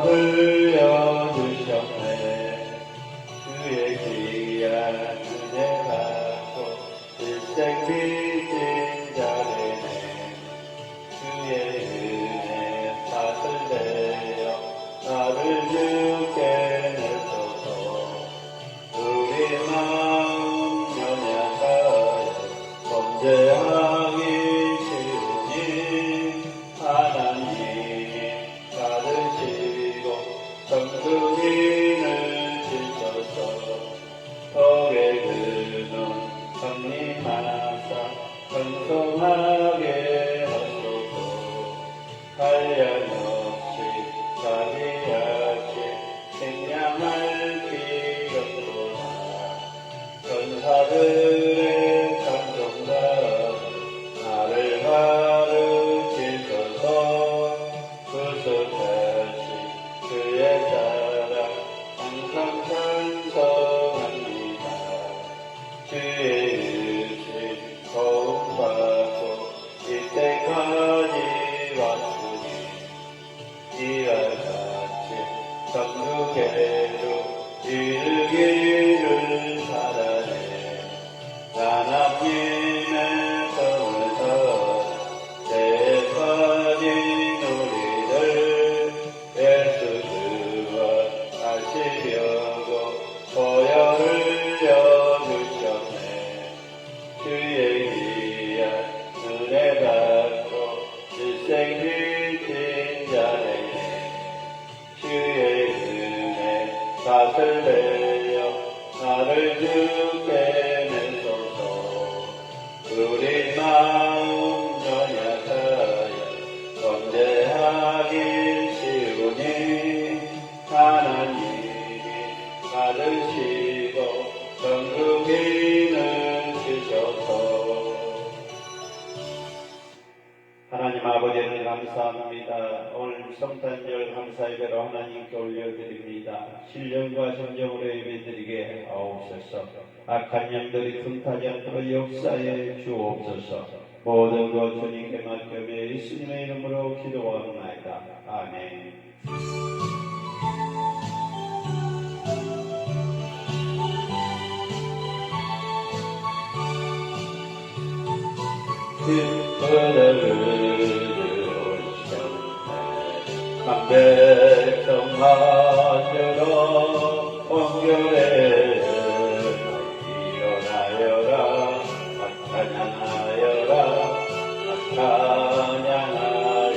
흘려주셨네. 주의 귀한 은혜 받고 일생 빚진 자되네. 주의 은혜 탓을 내어 나를 주께 내소서. 우리 마음 연약하여 범죄하기 쉬우니 하나님이 받으시고 성도인을 지셔서 덕의 그눈 성림하사 건성하게 하소서. 한량 없이 자비하시 생량할 필요로다. 전사들의 감동받아 나를 가르치소서. 구속하신 그의 사랑 항상 찬송합니다. 주의 의신 도움받고 이때까지 왔으니 이와 같이 천국에로 이르기를 바라네. 하나님의 성을 따라 때에 빠진 우리들 예수 주와 하시려고 보혈 흘려주셨네. 주의 귀한 은혜 받고 일생 빚진 자되네. 주의 은혜 탓을 내어 나를 주께 내소서. 우리 마음 연약하여 범죄하기 쉬우니 하나님이 받으시고 전국인을 주셔서. 하나님 아버지를 감사합니다. 오늘 성탄절 감사예배로 하나님께 올려드립니다. 신령과 정정으로 예배드리게 하옵소서. 악한 영들이 틈타지 않도록 역사에 주옵소서. 모든 것 주님께 맡겨며 예수님의 이름으로 기도하옵나이다. 아멘. 백성 하늘로 옮겨내 일어나여라. 찬양하여라. 찬양하여라.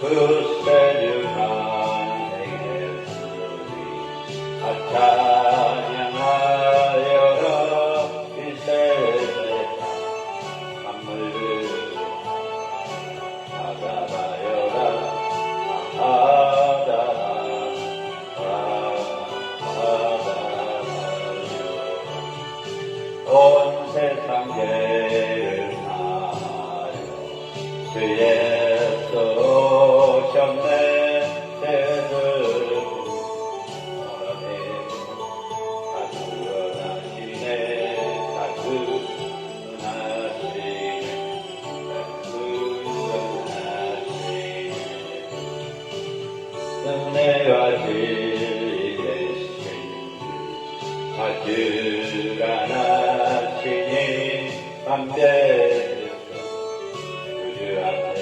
그 세주한 행했으니 찬양하여라. 이 세상에 만물을 받아라여라. 온 세상 죄를 사하여 주 예수 오셨네. 죄를 은혜와 진리 되신 주가 나시니 맘대로 주 앞에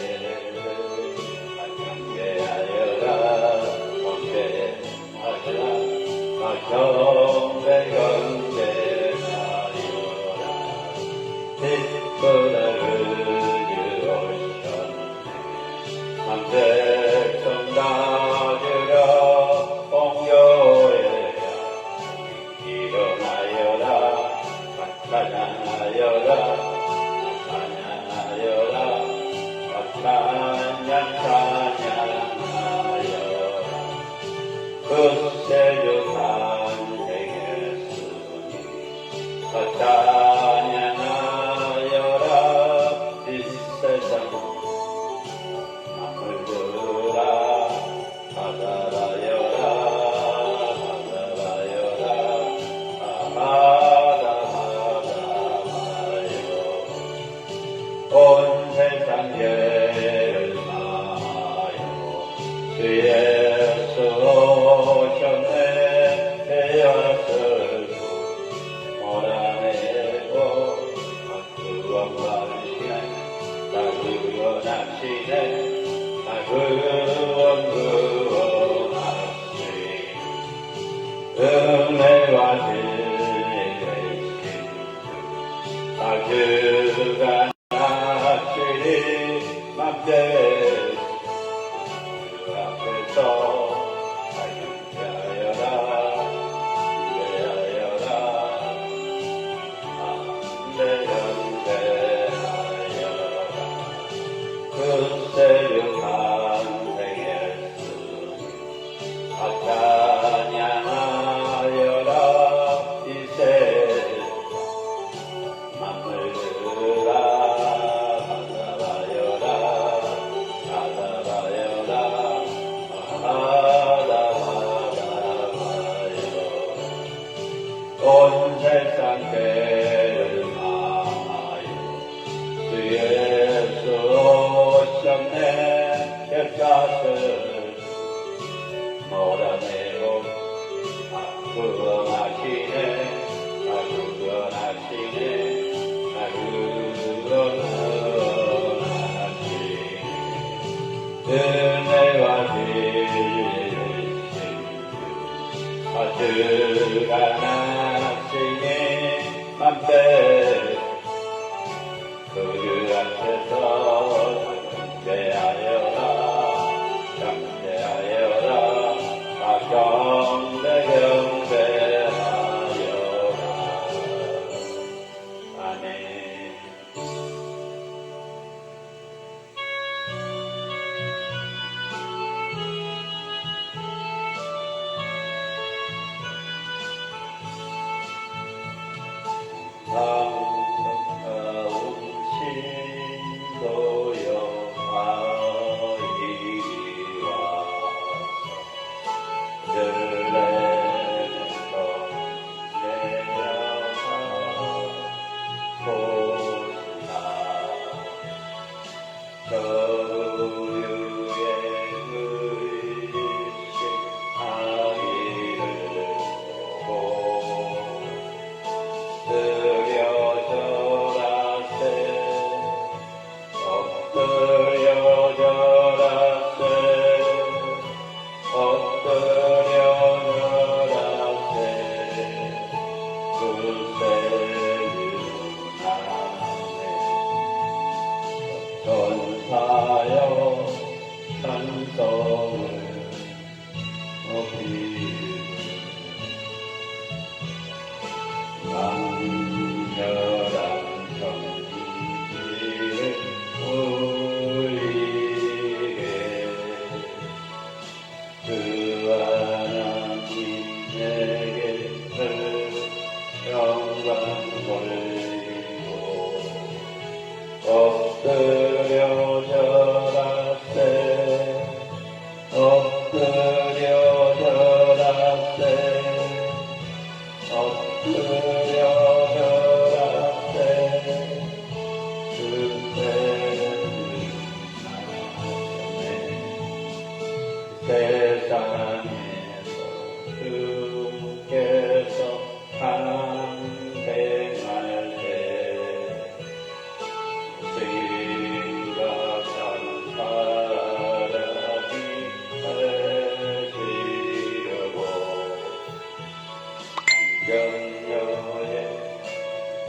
경배하여라. 경배하여라. 기쁘다 오셨네. 백성 나주려 공교회야. 일어나여라. 찬양하여라. 찬양하여라. 찬양하여라. 그 세주 탄생했으니 찬양하여라. 이 세상 만물들아 받아라여라. 받아라여라. 받아라여라. 온 세상 죄를 마하여 주 예수 오셨네 곁가슴 몰아내고 구원하시네 구원하시네 구원하시네 은혜와 진실 주가 나시니 맘대 그 앞에서 경배하여라 경배하여라 경배하여라 아멘. 방송가운 신도여 아이리 와서 들레서 내려가 보시나 저유의 의식 아이를 보고 엎드려져라세 엎드려져라세 엎드려져라세 구세주나네 전사여 찬송을 높이고 강렬한 경기를 울리게 주 하나님 내게 영광 돌리고 엎드려져라세 엎드려져라세 엎드려져라세 세상에서 주께서 항생할 때 심각한 사람이 되시려고 정여의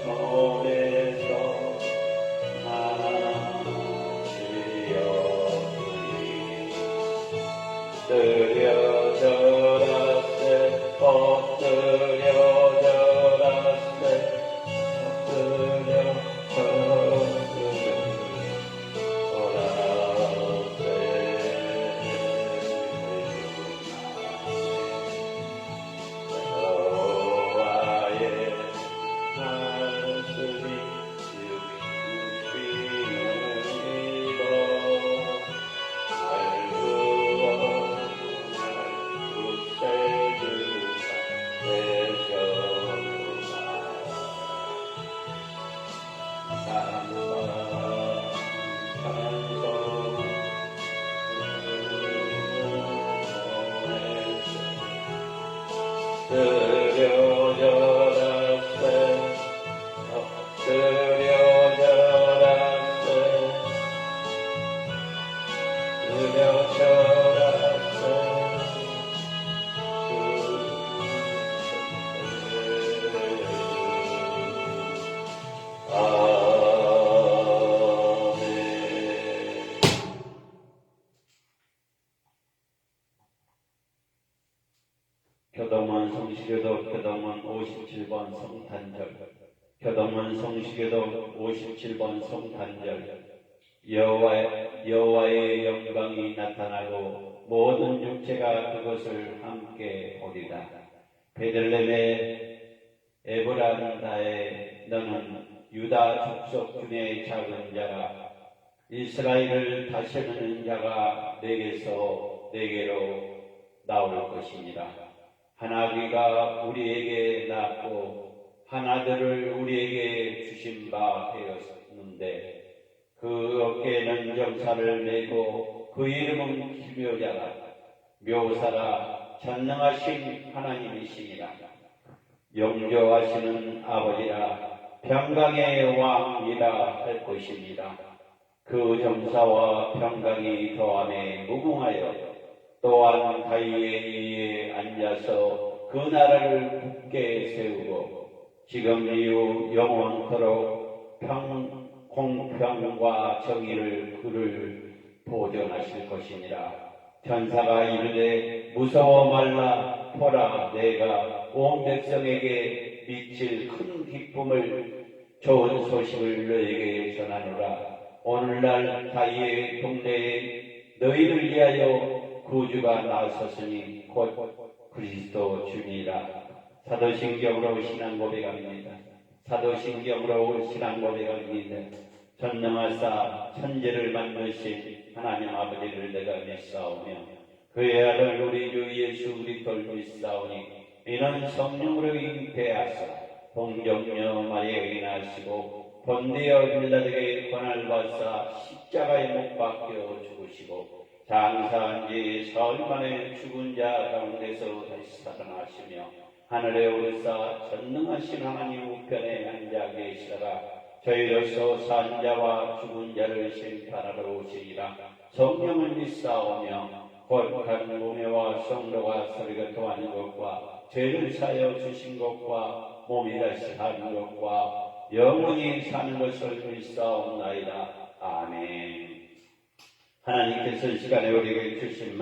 몸에서 나시었으니 엎드려져라세 엎드려져라세 교동원 성시교도 교동원 57번 성탄절 교동원 성시교도 57번 성탄절 여호와의 영광이 나타나고 모든 육체가 그것을 함께 보리라. 베들레헴의 에브라다에 너는 유다 족속 중에 작은 자라. 이스라엘을 다스리는 자가 내게로 나올 것이니라. 하나님과 우리에게 낳고 한 아들을 우리에게 주신 바 되었는데 그 어깨에는 정사를 메고 그 이름은 기묘자라 묘사라 전능하신 하나님이시니라 영조하시는 아버지라 평강의 왕이라 할 것입니다. 그 정사와 평강이 더함에 무궁하여 또한 다윗의 위에 앉아서 그 나라를 굳게 세우고 지금 이후 영원토록 공평과 정의를 그를 보존하실 것이니라. 천사가 이르되 무서워 말라 보라 내가 온 백성에게 미칠 큰 기쁨을 좋은 소식을 너에게 전하노라. 오늘날 다윗의 동네에 너희를 위하여 구주가 나섰으니 곧 그리스도 주니라. 사도신경으로 신앙 고백합니다. 사도신경으로 신앙 고백합니다. 전능하사 천지를 만드신 하나님 아버지를 내가 믿사오며 그의 아들 우리 주 예수 그리스도를 믿사오니 이는 성령으로 잉태하사 동정녀 마리아에게 나시고 본디어 빌라에게 권한을 받사 십자가에 못 박혀 죽으시고 장사한 지 사흘 만에 죽은 자 가운데서 다시 살아나시며 하늘에 오르사 전능하신 하나님 우편에 앉아 계시다가 저희로서 산 자와 죽은 자를 심판하러 오시리라. 성령을 믿사오며 거룩한 몸회와 성도가 서로가 통하는 것과 죄를 사여 주신 것과 몸이 다시 사는 것과 영원히 사는 것을 믿사옵나이다. 아멘. 하나님께서 이 시간에 우리에게 주신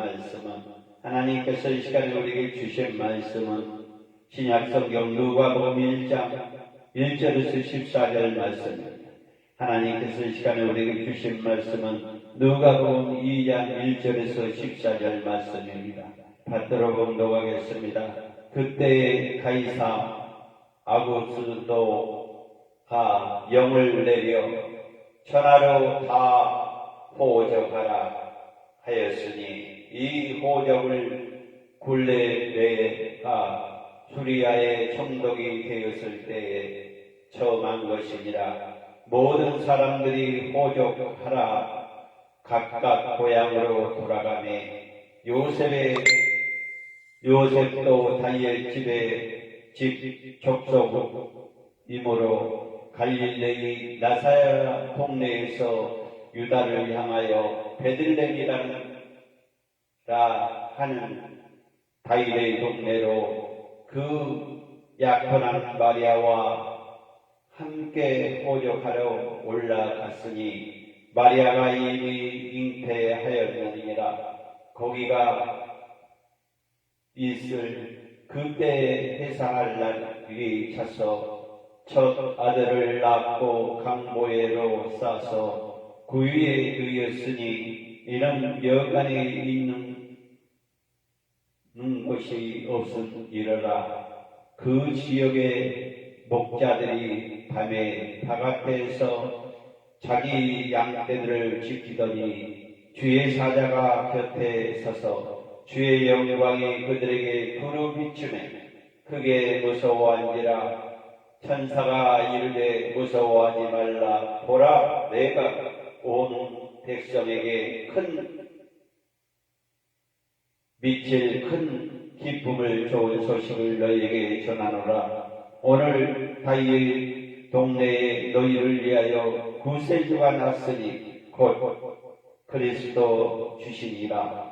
말씀은 신약성경 누가복음 1장 1절에서 14절 말씀입니다. 하나님께서 이 시간에 우리에게 주신 말씀은 누가복음 2장 1절에서 14절 말씀입니다. 받들어 봉독하겠습니다. 그때에 가이사 아구스도가 영을 내려 천하로 다 호적하라 하였으니 이 호적을 굴레레가 수리아의 총독이 되었을 때에 처음한 것이니라. 모든 사람들이 호적하라 각각 고향으로 돌아가매 요셉도 다니엘 집 족속이므로 갈릴레이 나사렛 동네에서 유다를 향하여 베들레헴이라 하는 다윗의 동네로 그 약혼한 마리아와 함께 호적하러 올라갔으니 마리아가 이미 잉태하였느니라. 거기가 있을 그때 해상할 날이 차서 첫 아들을 낳고 강보에로 싸서 구유에 누였으니 이는 여간에 있는 것이 없으리라. 그 지역의 목자들이 밤에 바깥에서 자기 양떼들을 지키더니 주의 사자가 곁에 서서 주의 영광이 그들에게 두루 비추매 크게 무서워한지라. 천사가 이르되 무서워하지 말라. 보라 내가 온 백성에게 미칠 큰 기쁨을 좋은 소식을 너희에게 전하노라. 오늘 다윗 동네에 너희를 위하여 구세주가 났으니 곧 그리스도 주시니라.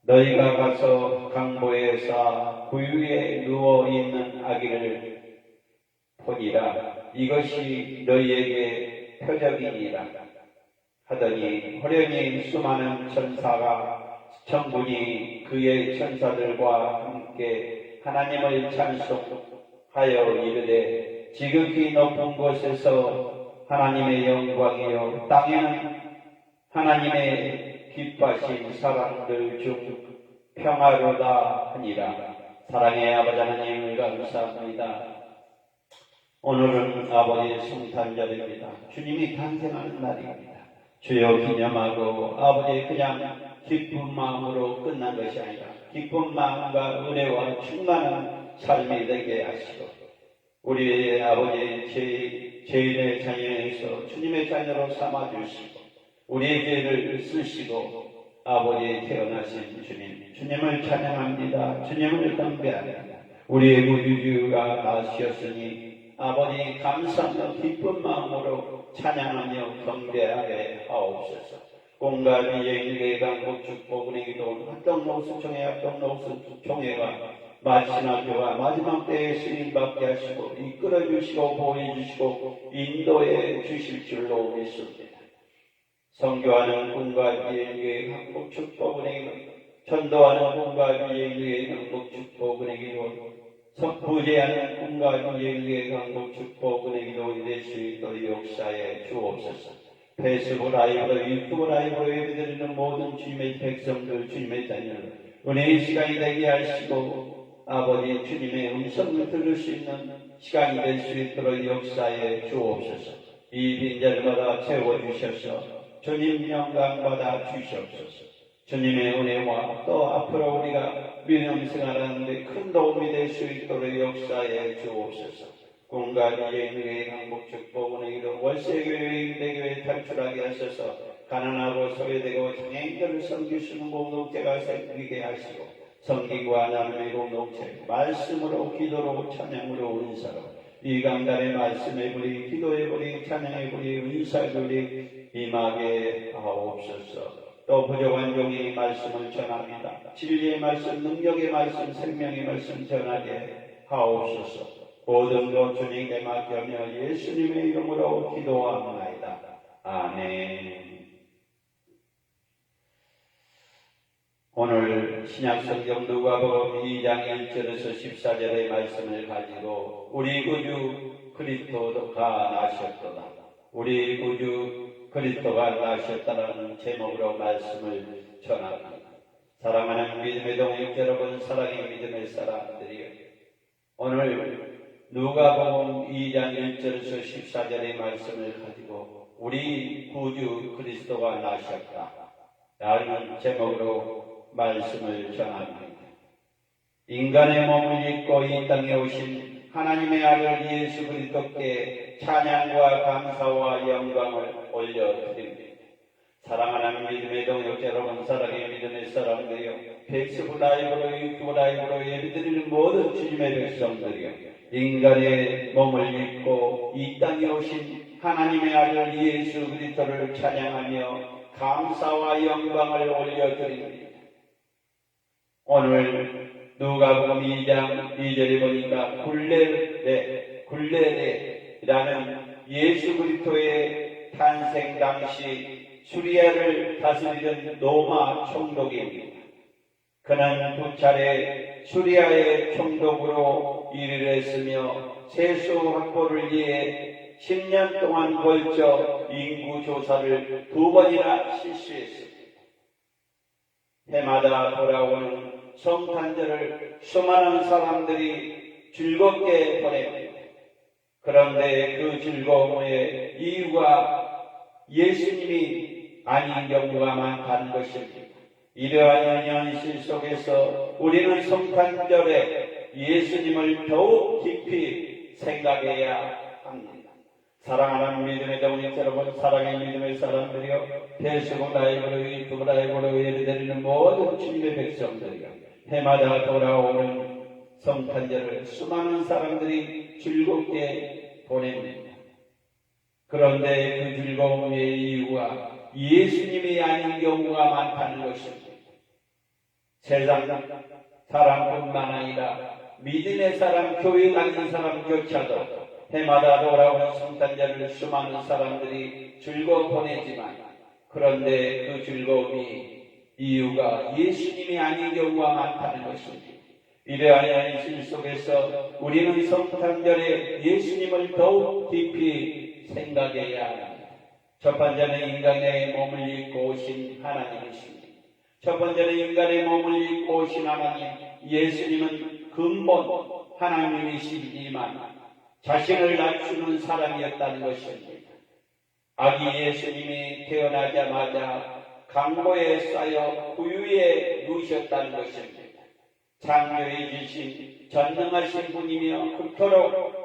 너희가 가서 강보에서 구유에 누워있는 아기를 보니라. 이것이 너희에게 표적이니라 하더니 호련히 수많은 천군이 그의 천사들과 함께 하나님을 찬송하여 이르되 지극히 높은 곳에서 하나님의 영광이요 땅에는 하나님의 기뻐하신 사람들 중 평화로다 하니라. 사랑의 아버지 하나님을 감사합니다. 오늘은 아버지의 성탄절입니다. 주님이 탄생하는 날입니다. 주여 기념하고 아버지 그냥 기쁜 마음으로 끝난 것이 아니라 기쁜 마음과 은혜와 충만한 삶이 되게 하시고 우리 아버지 죄인의 자녀에서 주님의 자녀로 삼아주시고 우리의 죄를 쓰시고 아버지 태어나신 주님을 찬양합니다. 주님을 경배합니다. 우리의 구주가 나시었으니 아버지 감사하며 기쁜 마음으로 찬양하며 경배하게 하옵소서. 공과 비행의 강국 축복은의 기도 합동노수총회 합동노수총회가 마지막교와 마지막 때에 쓰임받게 하시고 이끌어주시고 보호해주시고 인도해 주실 줄로 믿습니다. 선교하는 꿈과 비행의 강국 축복은의 기도 전도하는 꿈과 비행의 강국 축복은의 기도 부재하는 꿈과 비행의 강국 축복은의 기도 될 수 있도록 역사에 주옵소서. 페이스북 라이브로 유튜브 라이브로 예배드리는 모든 주님의 백성들 주님의 자녀들 은혜의 시간이 되게 하시고 아버지 주님의 음성을 들을 수 있는 시간이 될 수 있도록 역사에 주옵소서. 이 빈자리마다 채워주셔서 주님 영광 받아 주시옵소서. 주님의 은혜와 또 앞으로 우리가 믿음 생활하는데 큰 도움이 될 수 있도록 역사에 주옵소서. 공간위에 있는 강복 축복 은혜기도 월세교회 임대교회 탈출하게 하셔서 가난하고 소외되고 장애인들을 섬길 수 있는 공동체가 생기게 하시고 섬기고 하나님의 공동체 말씀으로 기도로 찬양으로 은사로 이 강단의 말씀의 불이 기도의 불이 찬양의 불이 은사의 불이 임하게 하옵소서. 또 부족한 종이 말씀을 전합니다. 진리의 말씀, 능력의 말씀, 생명의 말씀 전하게 하옵소서. 모든 것 주님께 맡겨며 예수님의 이름으로 기도합니다. 아멘. 오늘 신약성경 누가복음 2장 1절에서 14절의 말씀을 가지고 우리 구주 그리스도가 나셨도다. 우리 구주 그리스도가 나셨다라는 제목으로 말씀을 전합니다. 사랑하는 믿음의 동역 여러분, 사랑의 믿음의 사람들이여, 오늘 누가복음 2장 1절에서 14절의 말씀을 가지고 우리 구주 그리스도가 나셨다 라는 제목으로 말씀을 전합니다. 인간의 몸을 입고 이 땅에 오신 하나님의 아들 예수 그리스도께 찬양과 감사와 영광을 올려드립니다. 사랑하는 믿음의 동역 여러분, 사랑의 믿음의 사람들이여, 페이스북 라이브로 유튜브 라이브로 예배드리는 모든 주님의 백성들이여, 인간의 몸을 입고 이 땅에 오신 하나님의 아들 예수 그리스도를 찬양하며 감사와 영광을 올려드립니다. 오늘 누가복음 2장 2절에 보니까 굴레데라는 예수 그리스도의 탄생 당시 수리아를 다스리던 로마 총독입니다. 그는 두 차례 수리아의 총독으로 일을 했으며 세수 확보를 위해 10년 동안 걸쳐 인구 조사를 2번이나 실시했습니다. 해마다 돌아오는 성탄절을 수많은 사람들이 즐겁게 보냅니다. 그런데 그 즐거움의 이유가 예수님이 아닌 경우가 많다는 것입니다. 이러한 현실 속에서 우리는 성탄절에 예수님을 더욱 깊이 생각해야 합니다. 사랑하는 믿음의 동역 여러분, 사랑의 믿음의 사람들이여, 페이스북 라이브로 유튜브 라이브로 예배드리는 모든 주님의 백성들이여, 해마다 돌아오는 성탄절을 수많은 사람들이 즐겁게 보냅니다. 그런데 그 즐거움의 이유가 예수님이 아닌 경우가 많다는 것입니다. 세상 사람뿐만 아니라 믿음의 사람, 교회 다니는 사람조차도 해마다 돌아오는 성탄절을 수많은 사람들이 즐거워 보내지만, 그런데 그 즐거움이 이유가 예수님이 아닌 경우가 많다는 것입니다. 이러한 현실 속에서 우리는 성탄절에 예수님을 더욱 깊이 생각해야 합니다. 첫 번째는 인간의 몸을 입고 오신 하나님이십니다. 첫 번째는 인간의 몸을 입고 오신 하나님, 예수님은 근본 하나님이시지만 자신을 낮추는 사람이었다는 것입니다. 아기 예수님이 태어나자마자 강보에 쌓여 구유에 누우셨다는 것입니다. 창조해 주신 전능하신 분이며 그토록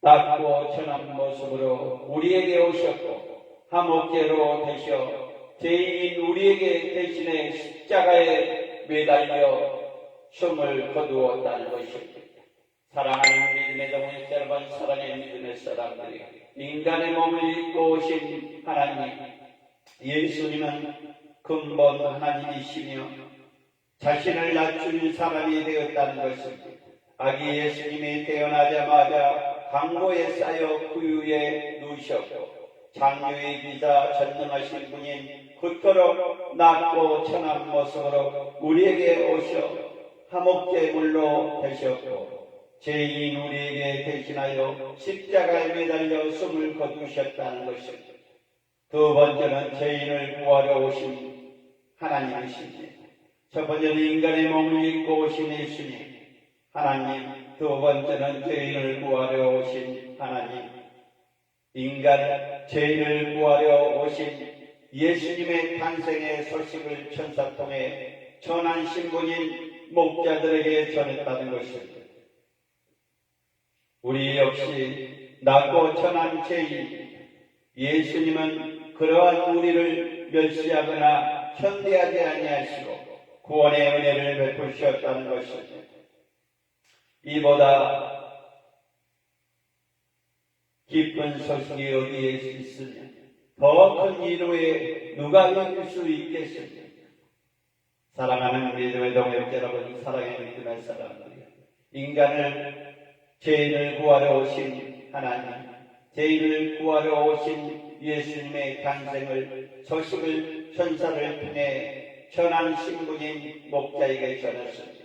낮고 천한 모습으로 우리에게 오셨고 화목제로 되셔 죄인인 우리에게 대신에 십자가에 매달려 숨을 거두었다는 것입니다. 사랑하는 믿음의 동물 여러분, 사랑의 믿음의 사람들이, 인간의 몸을 입고 오신 하나님 예수님은 근본 하나님이시며 자신을 낮춘 사람이 되었다는 것입니다. 아기 예수님이 태어나자마자 강고에 쌓여 구유에 누우셨고 장유의 기사 전능하신 분인 그토록 낮고 천한 모습으로 우리에게 오셔 화목제물로 되셨고 죄인 우리에게 대신하여 십자가에 매달려 숨을 거두셨다는 것입니다. 두 번째는 죄인을 구하러 오신 하나님이십니다. 첫 번째는 인간의 몸을 입고 오신 예수님 하나님, 두 번째는 죄인을 구하러 오신 하나님, 인간 죄인을 구하러 오신 예수님의 탄생의 소식을 천사 통해 전한 신분인 목자들에게 전했다는 것입니다. 우리 역시 낮고 천한 죄인, 예수님은 그러한 우리를 멸시하거나 현대하지 아니하시고 구원의 은혜를 베푸셨다는 것입니다. 이보다 기쁜 소식이 어디에 있으며 더 큰 위로에 누가 이길 수 있겠습니까? 사랑하는 믿음의 동역 여러분, 사랑의 믿음의 사람들이여, 인간을 죄인을 구하러 오신 하나님, 죄인을 구하러 오신 예수님의 탄생을 소식을 천사를 통해 전한 신분인 목자에게 전했습니다.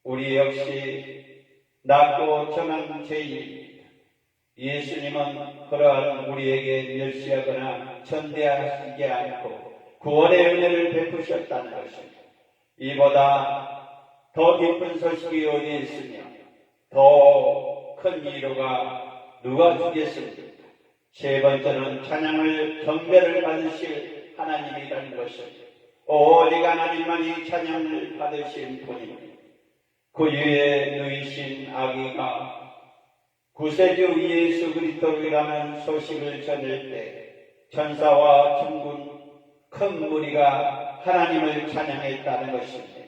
우리 역시 낮고 천한 죄인, 예수님은 그러한 우리에게 멸시하거나 천대하시지 않고 구원의 은혜를 베푸셨다는 것입니다. 이보다 더 깊은 소식이 어디에 있으며 더 큰 위로가 누가 주겠습니까? 세 번째는 찬양을 경배를 받으실 하나님이라는 것입니다. 오직 하나님만이 찬양을 받으신 분입니다. 구유에 누이신 아기가 구세주 예수 그리스도라는 소식을 전할 때 천사와 천군 큰 무리가 하나님을 찬양했다는 것입니다.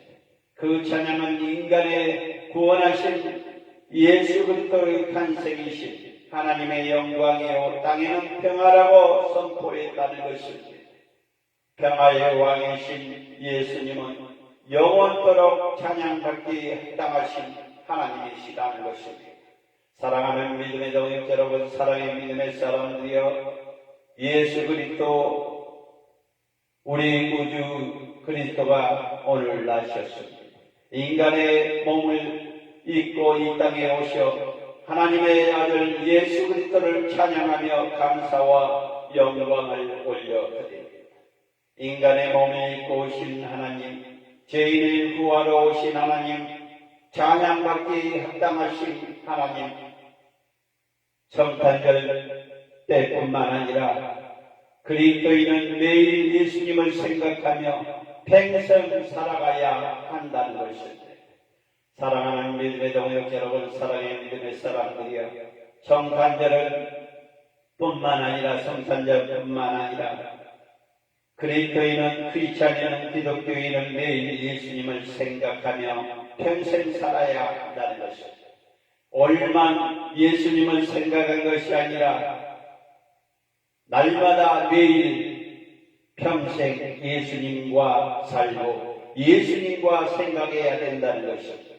그 찬양은 인간의 구원하신 예수 그리스도의 탄생이신 하나님의 영광이요 땅에는 평화라고 선포했다는 것입니다. 평화의 왕이신 예수님은 영원토록 찬양받기 합당하신 하나님이시라는 것입니다. 사랑하는 믿음의 동역 여러분, 사랑의 믿음의 사람들이여, 예수 그리스도 우리 구주 그리스도가 오늘 나셨습니다. 인간의 몸을 입고 이 땅에 오셔 하나님의 아들 예수 그리스도를 찬양하며 감사와 영광을 올려드립니다. 인간의 몸을 입고 오신 하나님, 죄인을 구하러 오신 하나님, 찬양받기 합당하신 하나님, 성탄절 때뿐만 아니라 그리스도인은 매일 예수님을 생각하며 평생 살아가야 한다는 것입니다. 사랑하는 믿음의 동역 여러분, 사랑의 믿음의 사람들이여, 성탄절은 뿐만 아니라 성탄절뿐만 아니라 그리스도인은 크리스찬이는 기독교인은 매일 예수님을 생각하며 평생 살아야 한다는 것입니다. 오늘만 예수님을 생각한 것이 아니라 날마다 매일 평생 예수님과 살고 예수님과 생각해야 된다는 것입니다.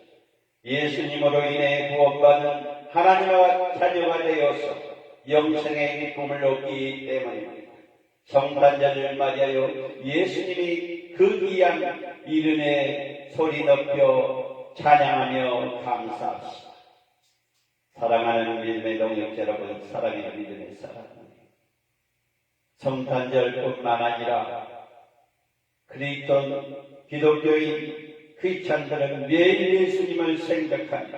예수님으로 인해 구원받은 하나님의 자녀가 되어서 영생의 기쁨을 얻기 때문입니다. 성탄절을 맞이하여 예수님이 그 귀한 이름에 소리 높여 찬양하며 감사합시다. 사랑하는 믿음의 동역 여러분, 사랑의 믿음의 사랑, 성탄절뿐만 아니라 그리스도 기독교인 크리스찬들은 매일 예수님을 생각하며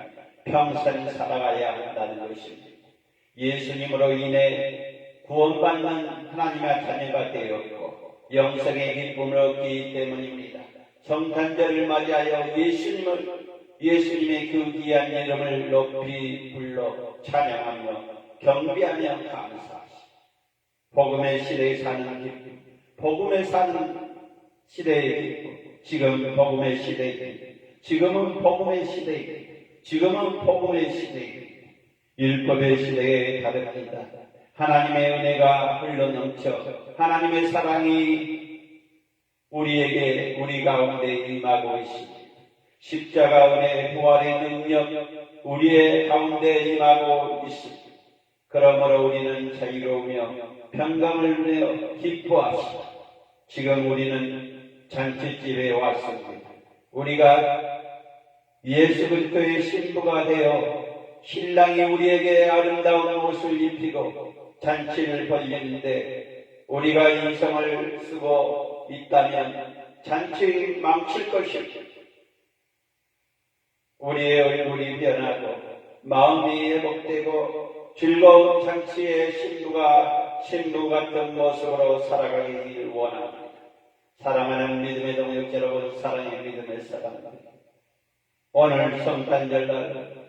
평생 살아가야 한다는 것입니다. 예수님으로 인해 구원받는 하나님의 자녀가 되었고 영생의 기쁨을 얻기 때문입니다. 성탄절을 맞이하여 예수님을 예수님의 그 귀한 이름을 높이 불러 찬양하며 경배하며 감사하시고 복음의 시대에 사는 기쁨, 복음에 사는 시대의 기쁨, 지금 복음의 시대의 기쁨, 지금은 복음의 시대의 기쁨, 지금은 복음의 시대의 기쁨, 율법의 시대에 다릅니다. 하나님의 은혜가 흘러넘쳐 하나님의 사랑이 우리에게 우리 가운데 임하고 있습니다. 십자가 은혜 부활의 능력 우리의 가운데 임하고 있습니다. 그러므로 우리는 자유로우며 평강을 내어 기뻐하시고 지금 우리는 잔치집에 왔습니다. 우리가 예수 그리스도의 신부가 되어 신랑이 우리에게 아름다운 옷을 입히고 잔치를 벌리는데 우리가 인성을 쓰고 있다면 잔치 망칠 것입니다. 우리의 얼굴이 변하고 마음이 회복되고 즐거운 잔치의 신부 같은 모습으로 살아가기를 원합니다. 사랑하는 믿음의 동역 여러분, 사랑의 믿음의 사람들, 오늘 성탄절날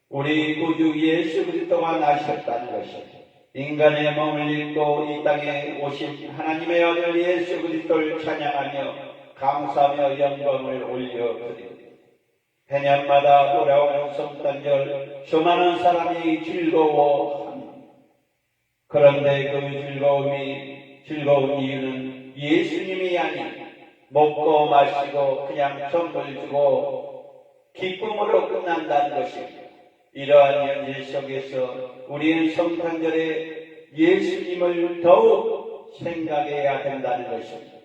우리 구주 예수 그리스도가 나셨다는 것입니다. 인간의 몸을 입고 이 땅에 오신 하나님의 아들 예수 그리스도를 찬양하며 감사하며 영광을 올려드립니다. 해년마다 돌아오는 성탄절 수많은 사람이 즐거워합니다. 그런데 그 즐거운 이유는 예수님이 아닌 먹고 마시고 그냥 선물 주고 기쁨으로 끝난다는 것입니다. 이러한 현실 속에서 우리는 성탄절에 예수님을 더욱 생각해야 된다는 것입니다.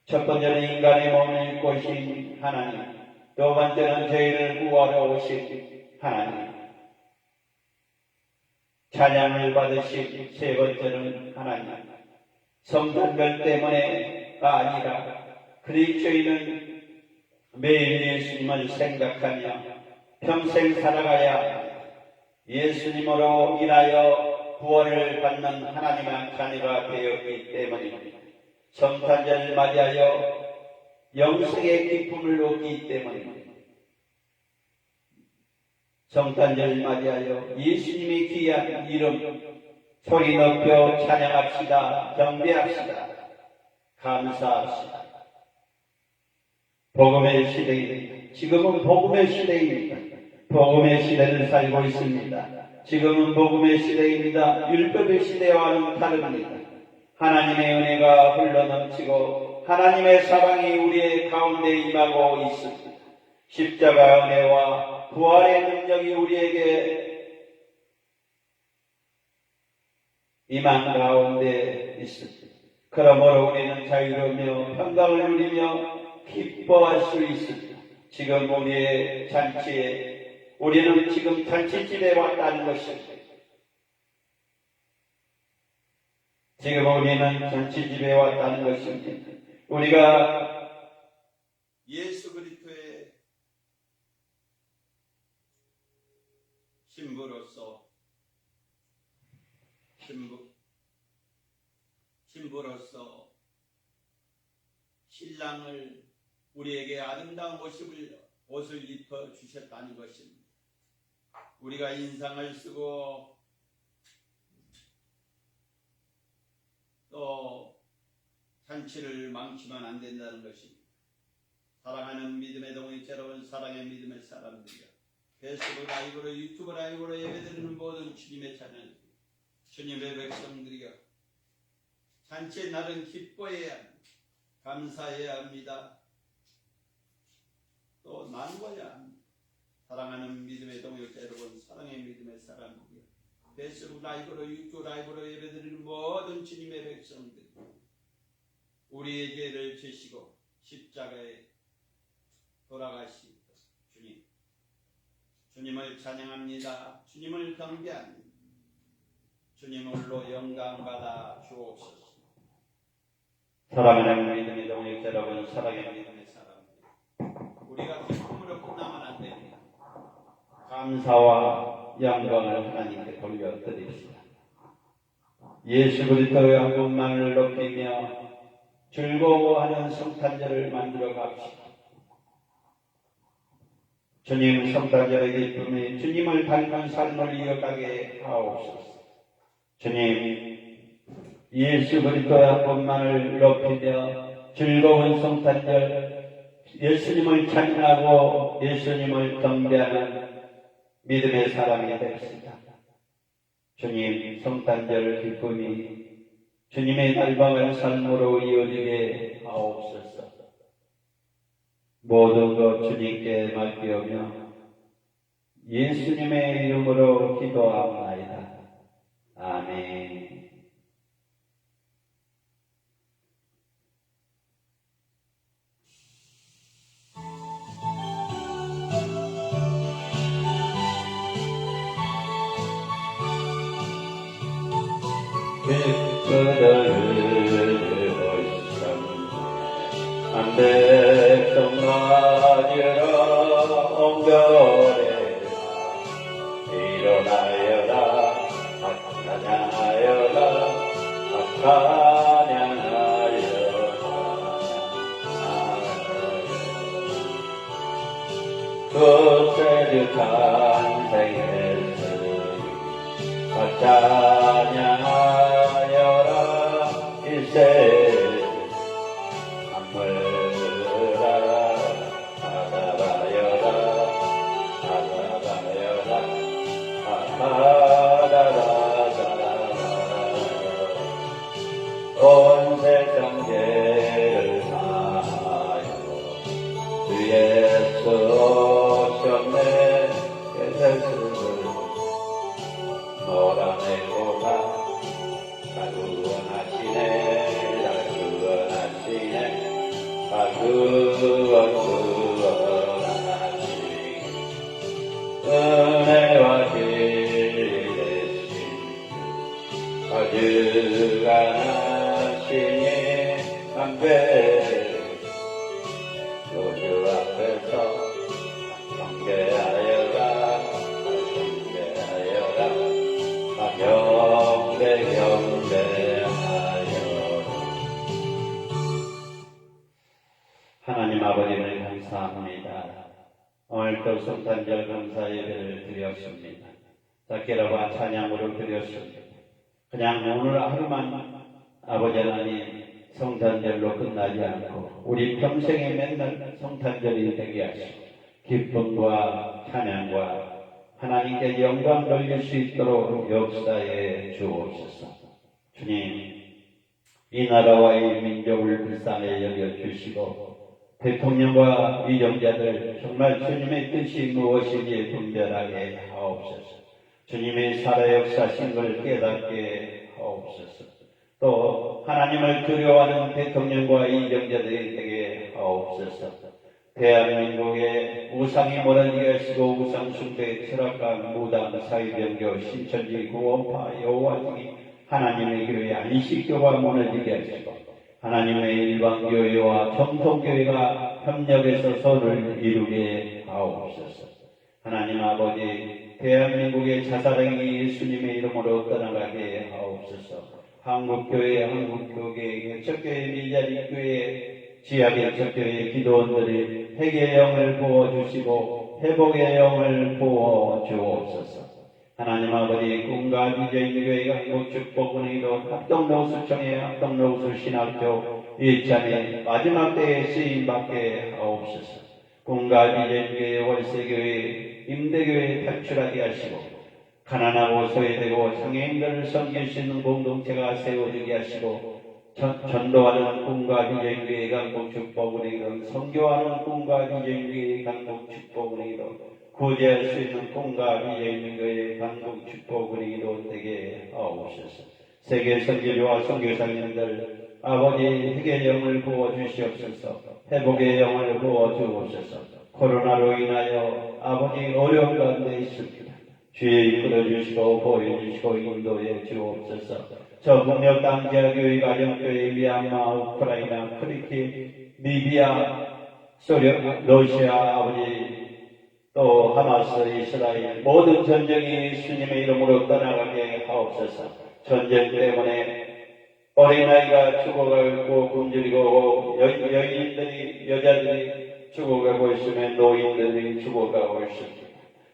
첫 번째는 인간의 몸을 입고 오신 하나님, 두 번째는 저희를 구하러 오신 하나님, 찬양을 받으신 세 번째는 하나님. 성탄절 때문에가 아니라 그리스도인은 매일 예수님을 생각하며 평생 살아가야 합니다. 예수님으로 인하여 구원을 받는 하나님의 자녀가 되었기 때문입니다. 성탄절 맞이하여 영생의 기쁨을 얻기 때문입니다. 성탄절 맞이하여 예수님의 귀한 이름 소리 높여 찬양합시다. 경배합시다. 감사합시다. 복음의 시대입니다. 지금은 복음의 시대입니다. 복음의 시대를 살고 있습니다. 지금은 복음의 시대입니다. 율법의 시대와는 다릅니다. 하나님의 은혜가 흘러넘치고 하나님의 사랑이 우리의 가운데 임하고 있습니다. 십자가 은혜와 부활의 능력이 우리에게 임한 가운데 있습니다. 그러므로 우리는 자유로우며 평강을 누리며 기뻐할 수 있습니다. 지금 우리의 잔치에 우리는 지금 잔치집에 왔다는 것입니다. 지금 우리는 잔치집에 왔다는 것입니다. 우리가 예수 그리스도의 신부로서 신랑을 우리에게 아름다운 옷을 입혀 주셨다는 것입니다. 우리가 인상을 쓰고 또 잔치를 망치면 안 된다는 것입니다. 사랑하는 믿음의 동역 여러분, 사랑의 믿음의 사람들이여, 페이스북 라이브로 유튜브 라이브로 예배드리는 모든 주님의 자녀, 주님의 백성들이여, 잔치의 날은 기뻐해야 합니다. 감사해야 합니다. 또 나누어야 합니다. 사랑하는 믿음의 동역 여러분, 사랑의 믿음의 사람들이여, 페이스북 라이브로 유튜브 라이브로 예배드리는 모든 주님의 백성들, 우리의 죄를 지시고 십자가에 돌아가신 주님을 찬양합니다. 주님을 경배합니다. 주님 홀로 영광받아 주옵소서. 사랑하는 믿음의 동역 여러분, 사랑의 믿음의 사람들, 우리가 기쁨으로 끝나면 안 됩니다. 감사와 영광을 하나님께 돌려드립시다. 예수 그리스도의 한 분만을 높이며 즐거워하는 성탄절을 만들어 갑시다. 주님 성탄절의 기쁨에 주님을 닮은 삶을 이어가게 하옵소서. 주님 예수 그리스도의 한 분만을 높이며 즐거운 성탄절 예수님을 찬양하고 예수님을 경배하는 믿음의 사람이 됩시다. 주님 성탄절 기쁨이 주님의 날방을 삶으로 이어지게 하옵소서. 모든 것 주님께 맡기오며 예수님의 이름으로 기도하옵나이다. 아멘. 한 백성 맞으라 옹별해라 일어나여라 찬양하여라 그새를 탄생했으니 찬양하여라 일세 온 세상 죄를 사하여 주 예수 오셨네 예수를 몰아내고가 다 구원하시네 다 구원하시네 다 구원하시네 은혜와 진리 대신 거주하시니 담배 노주 앞에서 경배하여라 경배하여라 하나님 아버지를 감사합니다. 오늘도 성탄절 감사 예배를 드렸습니다. 작게라고 찬양으로 드렸습니다. 그냥 오늘 하루만 아버지 하나님 성탄절로 끝나지 않고 우리 평생에 맨날 성탄절이 되게 하시고 기쁨과 찬양과 하나님께 영광 돌릴 수 있도록 역사에 주옵소서. 주님 이 나라와 이 민족을 불쌍히 여겨주시고 대통령과 위정자들 정말 주님의 뜻이 무엇인지 분별하게 하옵소서. 주님의 살아 역사신 걸 깨닫게 하옵소서. 또 하나님을 두려워하는 대통령과 위정자들이 되게 하옵소서. 대한민국의 우상이 몰아지게 하시고 우상 숭배의 철학과 무당, 사회변교, 신천지, 구원파, 여호와중이 하나님의 교회 안식교가 무너지게 하시고 하나님의 일반교회와 정통교회가 협력해서 선을 이루게 하옵소서. 하나님 아버지 대한민국의 자살행위 예수님의 이름으로 떠나가게 하옵소서. 한국교회, 한국교회, 개척교회, 미자리교회, 지하개척교회 기도원들이 회개의 영을 부어주시고 회복의 영을 부어주옵소서. 하나님 아버지 꿈과 비전의 교회가 한국축복은혜로 합동노수청회 합동노수신학교 일찬의 마지막 때에 쓰임받게 하옵소서. 꿈과 비전의 교회 월세교회 임대교회 탈출하게 하시고 가난하고 소외되고 장애인들을 섬길 수 있는 공동체가 세워지게 하시고 전도하는 꿈과 비전의 교회 강북축복은혜로 선교하는 꿈과 비전의 교회 강북축복은혜로 구제할 수 있는 꿈과 비전의 교회 강북축복은혜로 되게 하옵소서. 세계 선교조와 선교사님들 아버지 회개의 영을 부어주시옵소서. 회복의 영을 부어주옵소서. 코로나로 인하여 아버지 어려운 가운데 있습니다. 주의 이끌어주시고 보여주시고 인도해 주옵소서. 저 북녘 당지아교회 가정교회 미얀마 우크라이나 크리키 리비아 소련 러시아 아버지 또 하마스 이스라엘 모든 전쟁이 예수님의 이름으로 떠나가게 하옵소서. 전쟁 때문에 어린아이가 죽어가고 굶주리고 여인들이 여자들이 죽어가고 있으면 노인들이 죽어가고 있습니다.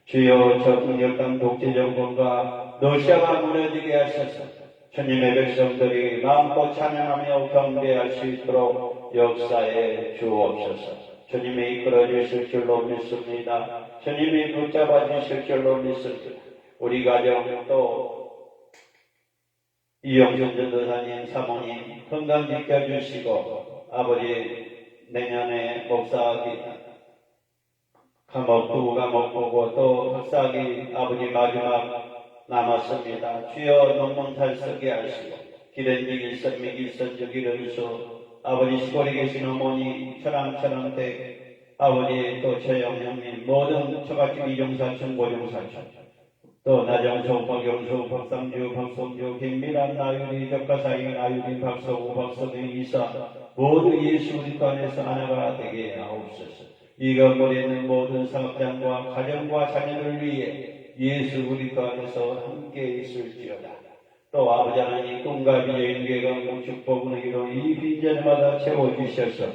주여 저 강력한 독재 정권과 러시아가 무너지게 하셔서 주님의 백성들이 마음껏 찬양하며 경배할 수 있도록 역사에 주옵소서. 주님이 이끌어 주실 줄로 믿습니다. 주님이 붙잡아 주실 줄로 믿습니다. 우리 가정 또 이영준 전도사님 사모님 건강 지켜주시고 아버지 내년에 목사학위 감옥 두 감옥 보고 또 박사학위 아버지 마지막 남았습니다. 주여 논문 잘 쓰게 하시고 기른직 일선 미길선 저기른수 아버지 시골에 계신 어머니 천황천황댁 아버지 또 최영 형님 모든 저같이 이종사촌 고종사촌 또 나정성 박영수 박상주 박성주 김미란 나유리 적가사인 나유리 박서구 박서경 이사 모두 예수 그리스도 안에서 하나가 되게 하옵소서. 이가 버리는 모든 사업장과 가정과 자녀를 위해 예수 그리스도 안에서 함께 있을지어다. 또 아버지 하나님 꿈과 비의 인계가 축복을 이루어 이 빈자리마다 채워주셔서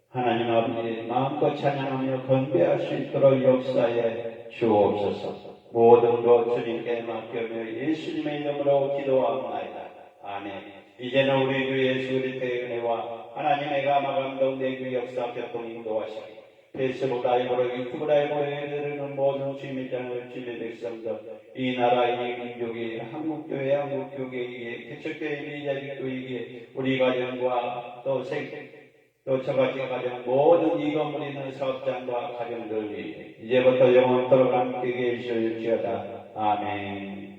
하나님 아버지 마음껏 찬양하며 건배할 수 있도록 역사에 주옵소서. 모든 것 주님께 맡겨며 예수님의 이름으로 기도하옵나이다. 아멘. 이제는 우리 주 예수 그리스도의 은혜와 하나님의 감화감동 내주 역사 교통 인도하시고 페이스북 라이브로 유튜브 라이브로 예배드리는 모든 주님의 자녀 주님의 백성들 이 나라 이 민족이 한국교회 한국교회에게 개척교회 미자직교회에게 우리 가정과 또 저같이 가정 모든 이 건물 있는 사업장과 가정들이 이제부터 영원토록 함께 계실지어다. 아멘.